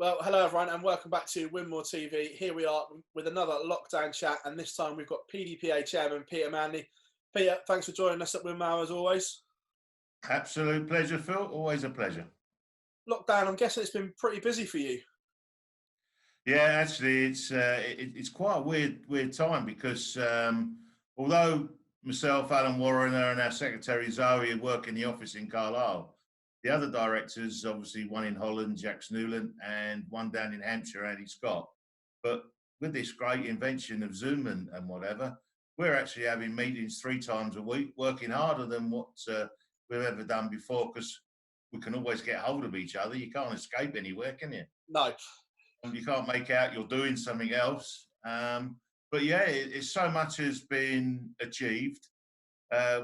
Well, hello everyone, and welcome back to Winmore TV. Here we are with another lockdown chat, and this time we've got PDPA Chairman Peter Manley. Peter, thanks for joining us at Winmore as always. Absolute pleasure, Phil. Always a pleasure. Lockdown, I'm guessing it's been pretty busy for you. Yeah, actually, it's quite a weird time because although myself, Alan Warrener, and our secretary Zoe work in the office in Carlisle, the other directors, obviously one in Holland, Jack Snewland, and one down in Hampshire, Andy Scott. But with this great invention of Zoom and whatever, we're actually having meetings 3 times a week, working harder than what we've ever done before because we can always get hold of each other. You can't escape anywhere, can you? No. You can't make out you're doing something else. But yeah, it's so much has been achieved.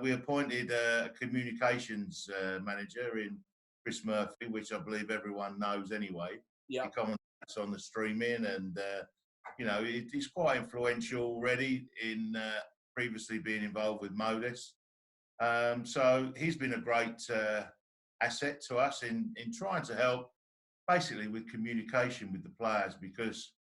We appointed a communications manager in Chris Murphy, which I believe everyone knows anyway. Yeah. He comments on the streaming, and he's quite influential already in previously being involved with Modus. So he's been a great asset to us in trying to help basically with communication with the players, because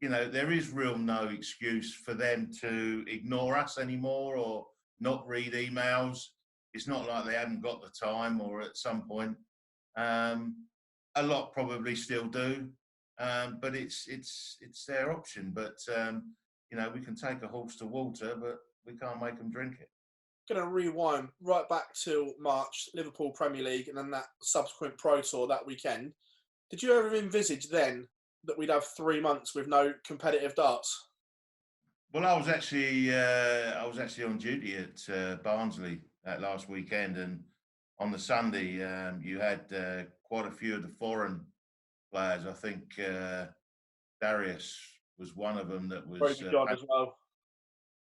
there is real no excuse for them to ignore us anymore or not read emails. It's not like they haven't got the time, or at some point a lot probably still do, but it's their option. But we can take a horse to water, but we can't make them drink it. Going to rewind right back to March, Liverpool Premier League, and then that subsequent Pro Tour that weekend. Did you ever envisage then that we'd have 3 months with no competitive darts? Well, I was actually on duty at Barnsley that last weekend, and on the Sunday you had quite a few of the foreign players. I think Darius was one of them that was very good job as well.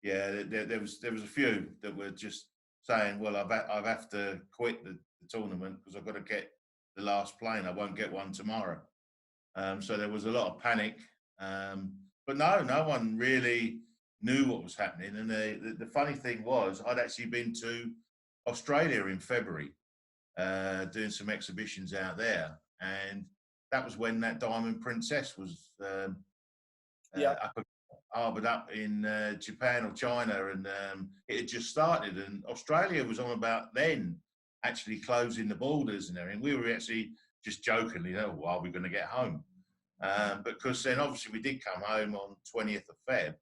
Yeah, there was a few that were just saying, "Well, I've have to quit the tournament because I've got to get the last plane. I won't get one tomorrow." So there was a lot of panic, but no one really knew what was happening. And the funny thing was, I'd actually been to Australia in February, doing some exhibitions out there, and that was when that Diamond Princess was harboured up in Japan or China, and it had just started. And Australia was on about then actually closing the borders and everything. We were actually just jokingly, are we going to get home? Because then obviously we did come home on 20th of Feb.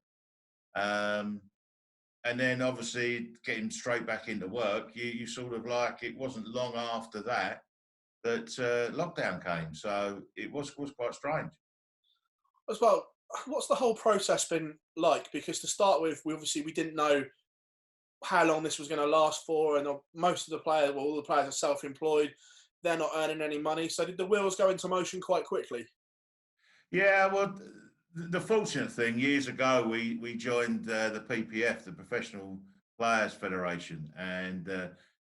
And then obviously getting straight back into work, you sort of like, it wasn't long after that lockdown came. So it was quite strange. As well, what's the whole process been like? Because to start with, we didn't know how long this was going to last for, and most of the players, all the players are self-employed. They're not earning any money. So did the wheels go into motion quite quickly? Yeah, well, the fortunate thing, years ago, we joined the PPF, the Professional Players Federation, and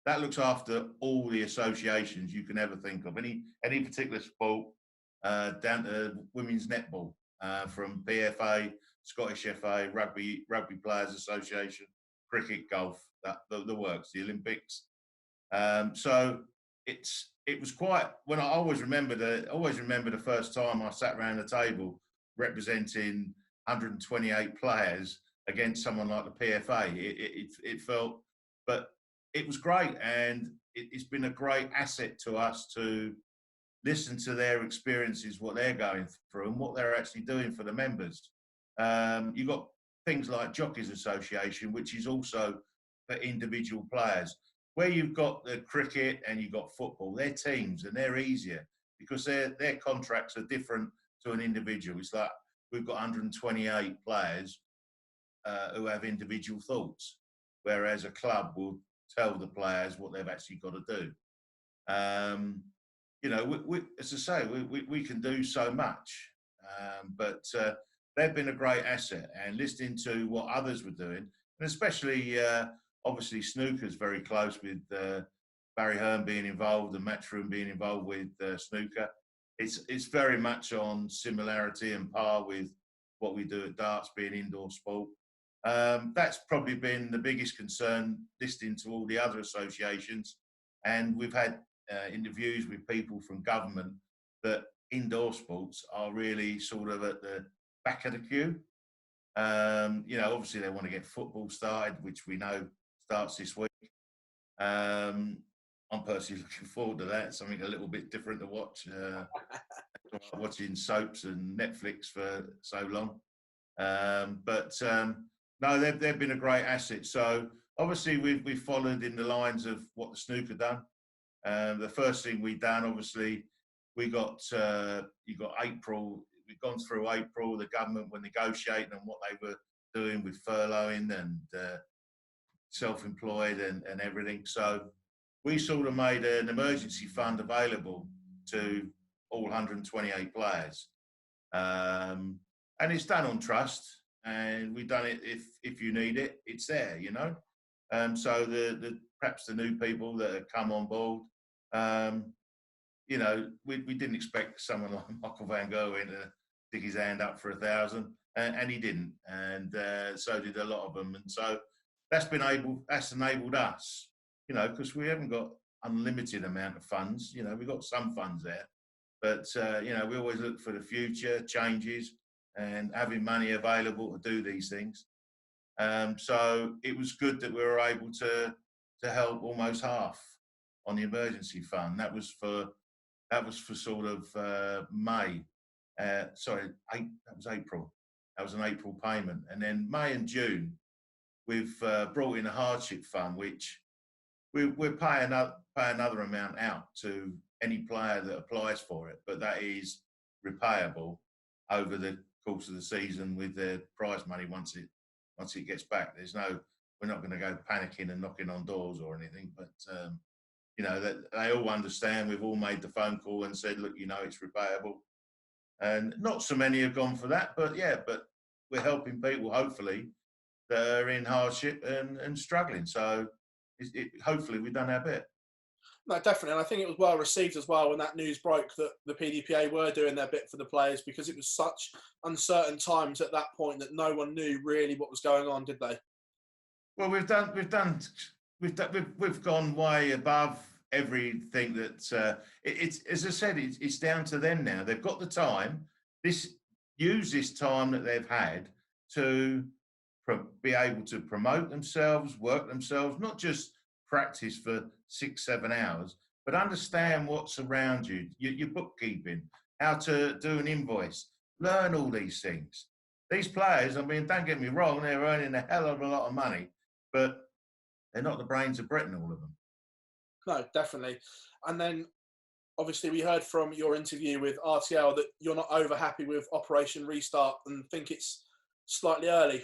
that looks after all the associations you can ever think of, any particular sport, down to women's netball, from PFA, Scottish FA, Rugby Players Association, cricket, golf, the works, the Olympics. So it was quite. When I always remember the first time I sat around the table representing 128 players against someone like the PFA. It felt, but it was great, and it's been a great asset to us to listen to their experiences, what they're going through, and what they're actually doing for the members. You've got things like Jockeys Association, which is also for individual players. Where you've got the cricket and you've got football, they're teams and they're easier because their contracts are different to an individual. It's like we've got 128 players who have individual thoughts, whereas a club will tell the players what they've actually got to do. As I say, we can do so much, but they've been a great asset. And listening to what others were doing, and especially obviously snooker's very close with Barry Hearn being involved and Matchroom being involved with snooker. It's very much on similarity and par with what we do at darts, being indoor sport. That's probably been the biggest concern, listening to all the other associations. And we've had interviews with people from government that indoor sports are really sort of at the back of the queue. Obviously they want to get football started, which we know starts this week. I'm personally looking forward to that. Something a little bit different to watch. Watching soaps and Netflix for so long. No, they've been a great asset. So obviously we've followed in the lines of what the snooker done. The first thing we done, obviously, you got April. We've gone through April. The government were negotiating on what they were doing with furloughing and self-employed and everything. So we sort of made an emergency fund available to all 128 players. And it's done on trust, and we've done it if you need it, it's there, So perhaps the new people that have come on board, we didn't expect someone like Michael van Gerwen to stick his hand up for 1,000, and he didn't, and so did a lot of them, and so that's enabled us, because we haven't got unlimited amount of funds. We've got some funds there, but we always look for the future changes and having money available to do these things. So it was good that we were able to help almost half on the emergency fund. That was for sort of May. That was April. That was an April payment, and then May and June we've brought in a hardship fund, which we're paying another amount out to any player that applies for it, but that is repayable over the course of the season with their prize money once it gets back. We're not going to go panicking and knocking on doors or anything, but that they all understand. We've all made the phone call and said, look, it's repayable, and not so many have gone for that, but we're helping people hopefully that are in hardship and struggling. So hopefully we've done our bit. No, definitely. And I think it was well received as well when that news broke that the PDPA were doing their bit for the players, because it was such uncertain times at that point that no one knew really what was going on, did they? Well, we've gone way above everything that it's, as I said, it's down to them now. They've got the time. Use this time that they've had to be able to promote themselves, work themselves, not just practice for 6-7 hours, but understand what's around you, your bookkeeping, how to do an invoice, learn all these things. These players, I mean, don't get me wrong, they're earning a hell of a lot of money, but they're not the brains of Britain, all of them. No, definitely. And then obviously we heard from your interview with RTL that you're not over happy with Operation Restart and think it's slightly early.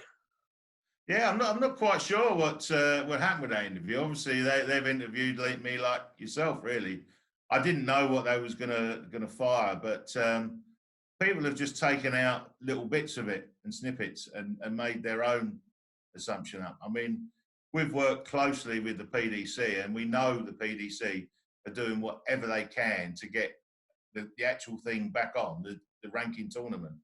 Yeah, I'm not quite sure what happened with that interview. Obviously, they've interviewed me like yourself, really. I didn't know what they was gonna fire, but people have just taken out little bits of it and snippets and made their own assumption up. I mean, we've worked closely with the PDC, and we know the PDC are doing whatever they can to get the actual thing back on, the ranking tournament.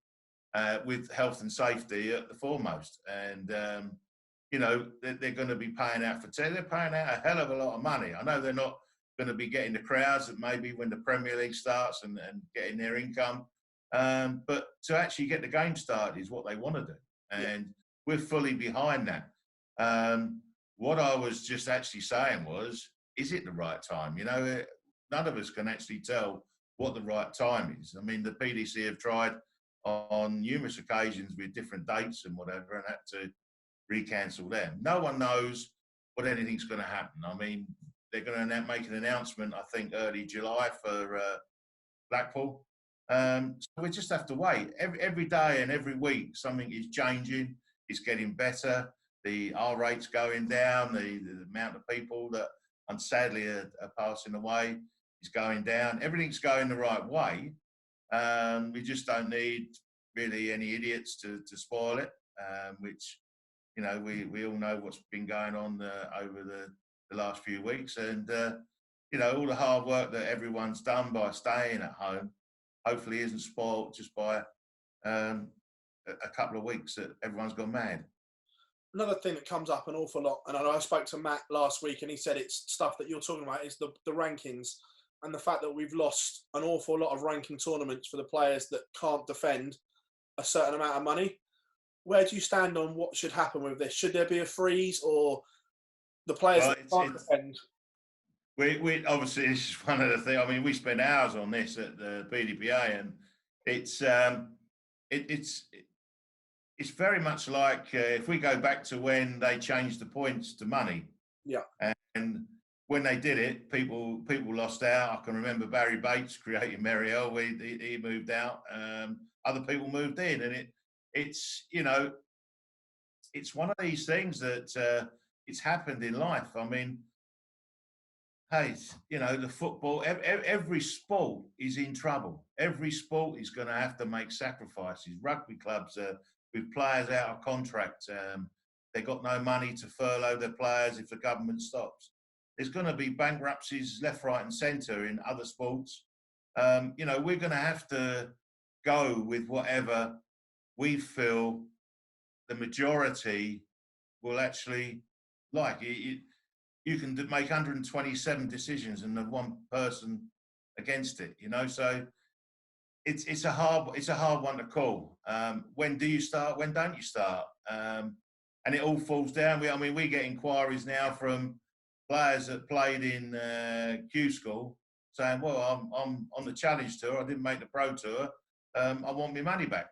With health and safety at the foremost, and they're going to be paying out they're paying out a hell of a lot of money. I know they're not going to be getting the crowds that maybe when the Premier League starts and getting their income, but to actually get the game started is what they want to do, and we're fully behind that. What I was just actually saying was, is it the right time? None of us can actually tell what the right time is. I mean, the PDC have tried on numerous occasions with different dates and whatever, and had to recancel them. No one knows what anything's going to happen. I mean, they're going to make an announcement, I think, early July for Blackpool. So we just have to wait. Every day and every week, something is changing. It's getting better. The R rate's going down. The amount of people that, sadly, are passing away is going down. Everything's going the right way. We just don't need really any idiots to spoil it, which, we all know what's been going on over the last few weeks. And, all the hard work that everyone's done by staying at home hopefully isn't spoiled just by a couple of weeks that everyone's gone mad. Another thing that comes up an awful lot, and I know I spoke to Matt last week and he said it's stuff that you're talking about, is the rankings. and the fact that we've lost an awful lot of ranking tournaments for the players that can't defend a certain amount of money. Where do you stand on what should happen with this? Should there be a freeze, or the players Well, that can't defend? we obviously, this is one of the things. I mean, we spend hours on this at the PDPA, and it's it's very much like if we go back to when they changed the points to money. Yeah. And when they did it, people lost out. I can remember Barry Bates creating Meriel. He moved out. Other people moved in, and it's it's one of these things that it's happened in life. I mean, hey, the football, every sport is in trouble. Every sport is going to have to make sacrifices. Rugby clubs with players out of contract, they got no money to furlough their players if the government stops. There's going to be bankruptcies left, right, and centre in other sports. We're going to have to go with whatever we feel the majority will actually like. You can make 127 decisions and there's one person against it. So it's a hard one to call. When do you start? When don't you start? And it all falls down. We get inquiries now from players that played in Hue School saying, "Well, I'm on the Challenge Tour. I didn't make the Pro Tour. I want my money back."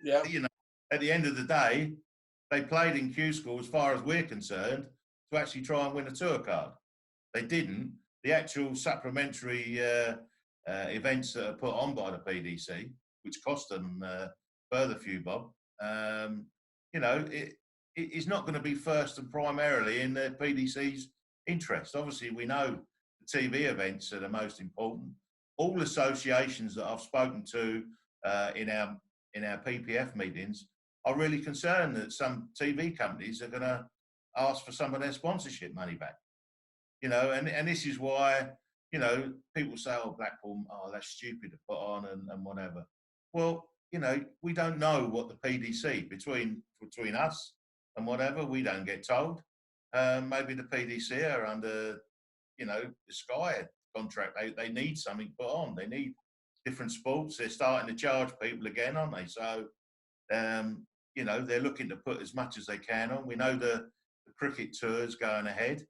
Yeah. At the end of the day, they played in Hue School, as far as we're concerned, to actually try and win a tour card. They didn't. The actual supplementary events that are put on by the PDC, which cost them further few bob, it's not going to be first and primarily in the PDC's interest. Obviously, we know the TV events are the most important. All associations that I've spoken to in our PPF meetings are really concerned that some TV companies are going to ask for some of their sponsorship money back. And this is why, people say, "Oh, Blackpool, that's stupid to put on," and whatever. Well, we don't know what the PDC between us and whatever, we don't get told. Maybe the PDC are under, the Sky contract. They need something put on. They need different sports. They're starting to charge people again, aren't they? So, they're looking to put as much as they can on. We know the cricket tour's going ahead.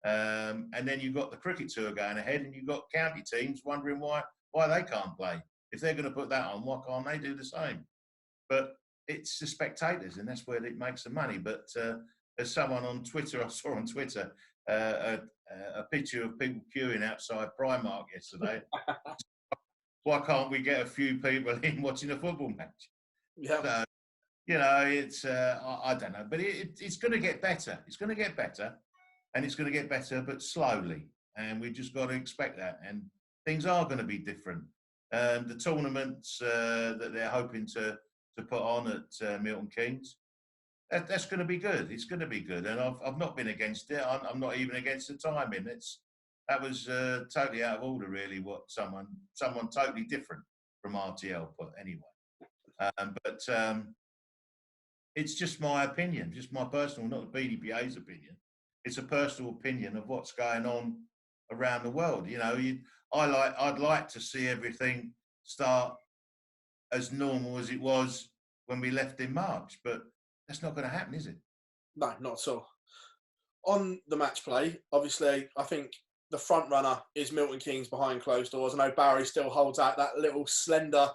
And then you've got the cricket tour going ahead, and you've got county teams wondering why they can't play. If they're going to put that on, why can't they do the same? But it's the spectators, and that's where it makes the money. But as someone on Twitter, I saw on Twitter a picture of people queuing outside Primark yesterday. Why can't we get a few people in watching a football match? Yeah. So, it's I don't know, but it's going to get better. It's going to get better, and it's going to get better, but slowly. And we just got to expect that. And things are going to be different. The tournaments that they're hoping to put on at Milton Keynes, that's going to be good. It's going to be good. And I've not been against it. I'm not even against the timing. That was totally out of order, really. What someone totally different from RTL put anyway. But it's just my opinion, just my personal, not the BDPA's opinion. It's a personal opinion of what's going on around the world. I'd like to see everything start as normal as it was when we left in March, but that's not going to happen, is it? No, not at all. On the match play, obviously, I think the front runner is Milton Keynes behind closed doors. I know Barry still holds out that little slender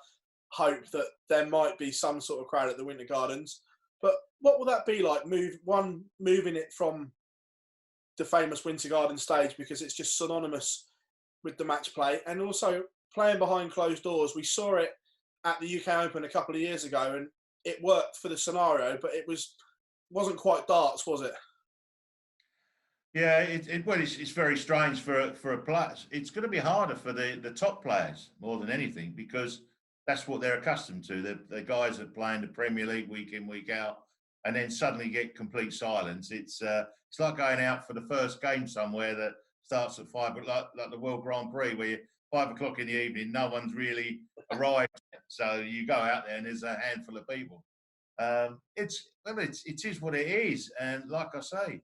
hope that there might be some sort of crowd at the Winter Gardens. But what will that be like? Moving it from the famous Winter Garden stage, because it's just synonymous with the match play, and also playing behind closed doors. We saw it at the UK Open a couple of years ago, and it worked for the scenario, but it wasn't quite darts, was it? Yeah, it's very strange for a player. It's going to be harder for the top players more than anything, because that's what they're accustomed to. The guys that play in the Premier League week in, week out, and then suddenly get complete silence. It's like going out for the first game somewhere that starts at 5 o'clock, like the World Grand Prix, where you're 5 o'clock in the evening, no one's really arrived yet. So you go out there and there's a handful of people. It is what it is. And like I say,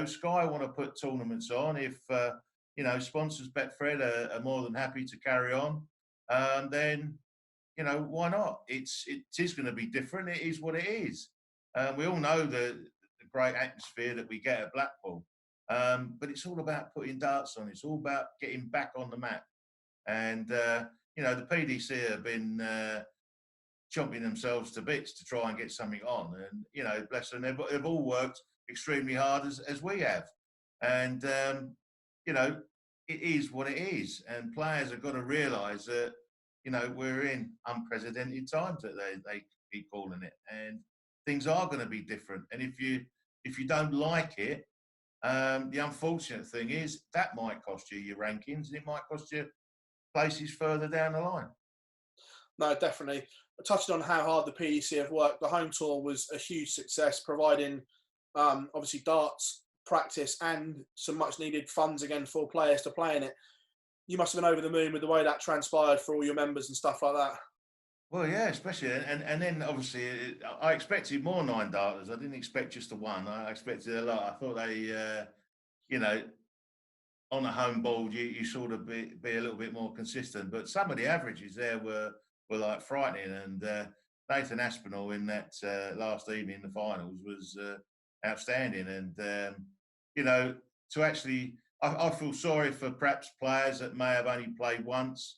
Sky want to put tournaments on. If sponsors Betfred are more than happy to carry on, then why not? It is going to be different. It is what it is. We all know the great atmosphere that we get at Blackpool, but it's all about putting darts on. It's all about getting back on the map. And the PDC have been chomping themselves to bits to try and get something on. And bless them, they've all worked extremely hard as we have. And it is what it is. And players have got to realise that we're in unprecedented times, that they keep calling it, and things are going to be different. And if you don't like it, the unfortunate thing is that might cost you your rankings, and it might cost you places further down the line. No, definitely. Touching on how hard the PDC have worked, the home tour was a huge success, providing obviously darts practice and some much needed funds again for players to play in it. You must have been over the moon with the way that transpired for all your members and stuff like that. Well, yeah, especially, and then obviously I expected more 9-darters. I didn't expect just the one. I expected a lot. I thought they, on a home board, you sort of be a little bit more consistent. But some of the averages there were like frightening. And Nathan Aspinall in that last evening in the finals was outstanding. And to actually, I feel sorry for perhaps players that may have only played once.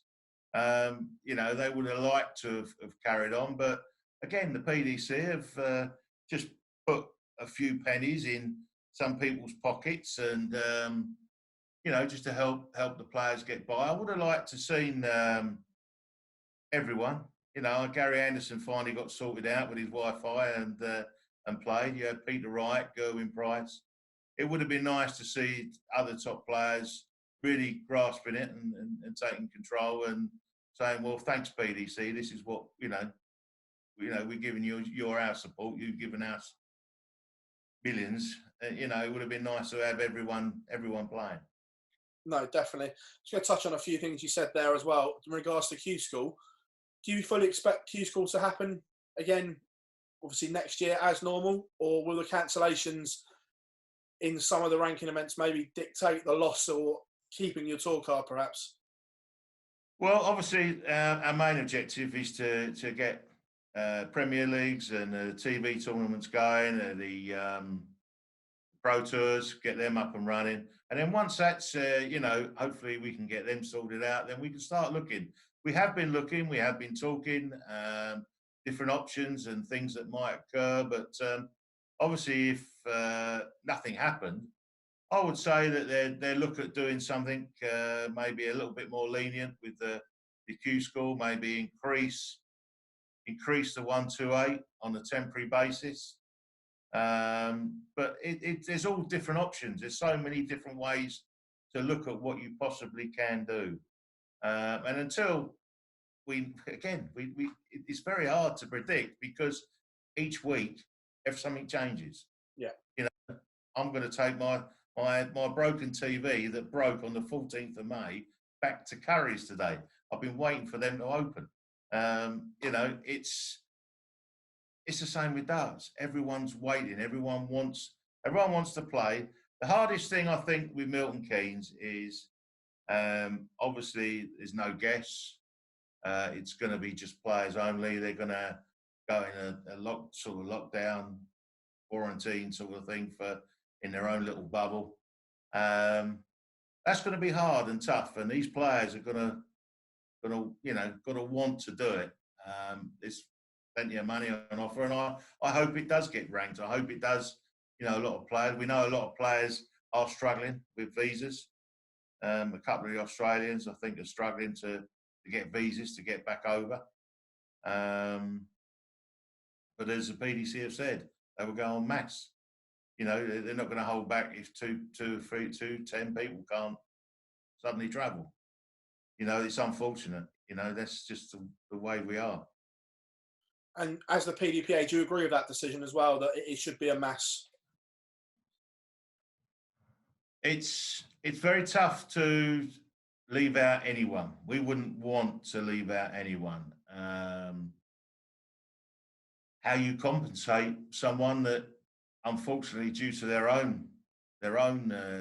They would have liked to have carried on, but again, the PDC have just put a few pennies in some people's pockets, and just to help the players get by. I would have liked to seen everyone. Gary Anderson finally got sorted out with his Wi-Fi and played. You had Peter Wright, Gerwin Price. It would have been nice to see other top players really grasping it and taking control and saying, well, thanks PDC, this is what, we're giving you our support, you've given us millions. It would have been nice to have everyone playing. No, definitely. Just going to touch on a few things you said there as well in regards to Hue School. Do you fully expect Hue School to happen again, obviously next year as normal, or will the cancellations in some of the ranking events maybe dictate the loss or keeping your tour card perhaps? Well, obviously, our main objective is to get Premier Leagues and TV tournaments going, the Pro Tours, get them up and running. And then once that's, hopefully we can get them sorted out, then we can start looking. We have been looking, we have been talking, different options and things that might occur. But obviously, if nothing happened, I would say that they look at doing something maybe a little bit more lenient with the Hue School, maybe increase the 128 on a temporary basis. But there's all different options. There's so many different ways to look at what you possibly can do. And until it's very hard to predict, because each week, if something changes, I'm going to take my broken TV that broke on the 14th of May back to Curry's today. I've been waiting for them to open. It's the same with darts. Everyone's waiting. Everyone wants to play. The hardest thing I think with Milton Keynes is obviously there's no guests. It's going to be just players only. They're going to go in a lockdown, quarantine sort of thing in their own little bubble. That's going to be hard and tough, and these players are going to want to do it. There's plenty of money on offer, and I hope it does get ranked. I hope it does. A lot of players. We know a lot of players are struggling with visas. A couple of the Australians, I think, are struggling to get visas to get back over. But as the PDC have said, they will go en masse. They're not going to hold back if 10 people can't suddenly travel. It's unfortunate. That's just the way we are. And as the PDPA, do you agree with that decision as well, that it should be a mass? It's very tough to leave out anyone. We wouldn't want to leave out anyone. How you compensate someone that, unfortunately, due to their own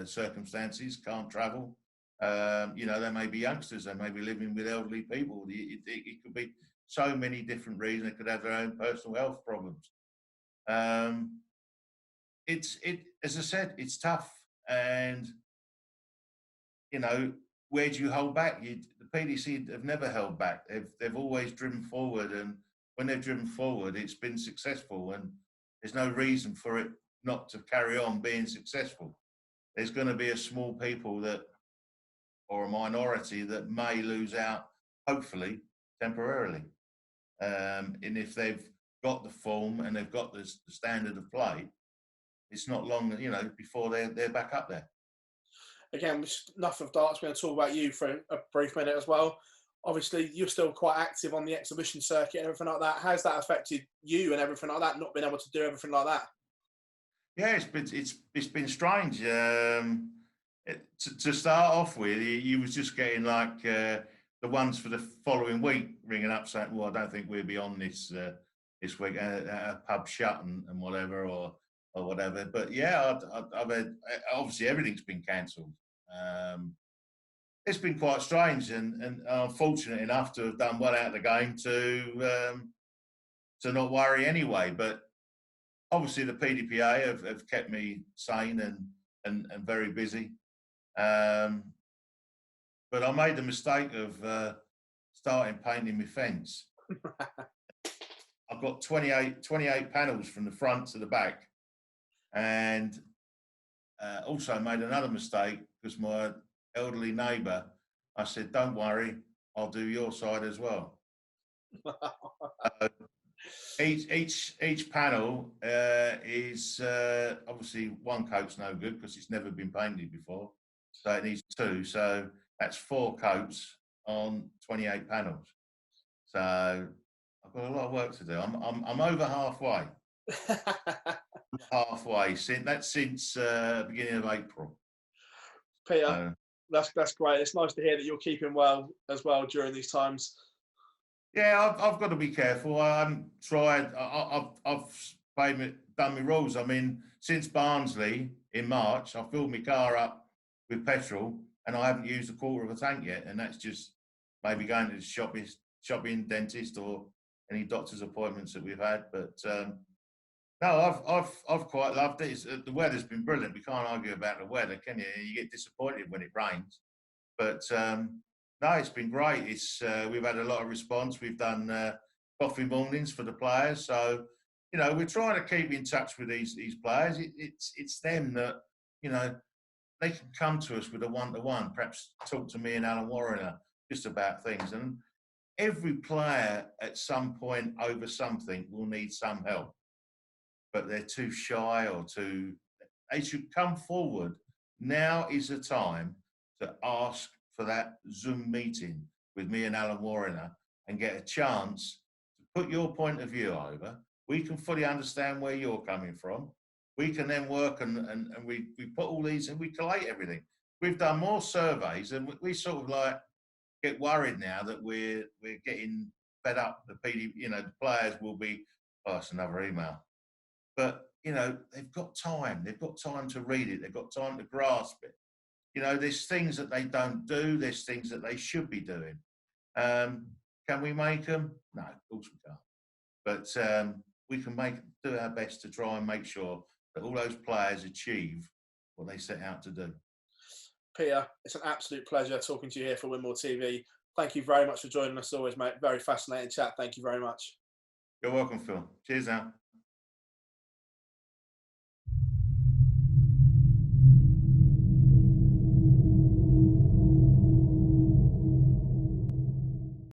circumstances, can't travel. You know, there may be youngsters, they may be living with elderly people. It could be so many different reasons. They could have their own personal health problems. Um, as I said, it's tough. And, you know, where do you hold back? The PDC have never held back. They've always driven forward. And when they've driven forward, it's been successful. And there's no reason for it not to carry on being successful. There's going to be a small people that, or a minority that may lose out, hopefully, temporarily. And if they've got the form and they've got the standard of play, it's not long, you know, before they're back up there. Again, enough of darts. We're going to talk about you for a brief minute as well. Obviously, you're still quite active on the exhibition circuit and everything like that. How's that affected you and everything like that? Not being able to do everything like that. Yeah, it's been strange. To start off with, you was just getting like the ones for the following week ringing up saying, "Well, I don't think we'll be on this week. A pub shut and whatever, or whatever." But yeah, I've had, obviously everything's been cancelled. It's been quite strange, and I'm fortunate enough to have done well out of the game to not worry anyway. But obviously the PDPA have kept me sane and very busy. But I made the mistake of starting painting my fence. I've got 28 panels from the front to the back, and also made another mistake because my elderly neighbour, I said, "Don't worry, I'll do your side as well." Each panel is obviously one coat's no good because it's never been painted before, so it needs two. So that's 4 coats on 28 panels. So I've got a lot of work to do. I'm over halfway. Since beginning of April. Peter, that's great. It's nice to hear that you're keeping well as well during these times. Yeah, I've got to be careful. I haven't tried. I've done my rules. I mean, since Barnsley in March, I filled my car up with petrol, and I haven't used a quarter of a tank yet. And that's just maybe going to the shopping, dentist, or any doctor's appointments that we've had. But no, I've quite loved it. The weather's been brilliant. We can't argue about the weather, can you? You get disappointed when it rains, but no, it's been great. We've had a lot of response. We've done coffee mornings for the players, so you know we're trying to keep in touch with these players. It's them that, you know, they can come to us with a one-to-one. Perhaps talk to me and Alan Warriner just about things. And every player at some point over something will need some help, but they're too shy or too. They should come forward. Now is the time to ask for that Zoom meeting with me and Alan Warriner and get a chance to put your point of view over. We can fully understand where you're coming from. We can then work and we put all these and we collate everything. We've done more surveys and we sort of like get worried now that we're getting fed up. The players will be, "Oh, it's another email." But, you know, they've got time. They've got time to read it. They've got time to grasp it. You know, there's things that they don't do. There's things that they should be doing. Can we make them? No, of course we can't. But we can do our best to try and make sure that all those players achieve what they set out to do. Peter, it's an absolute pleasure talking to you here for Winmore TV. Thank you very much for joining us always, mate. Very fascinating chat. Thank you very much. You're welcome, Phil. Cheers now.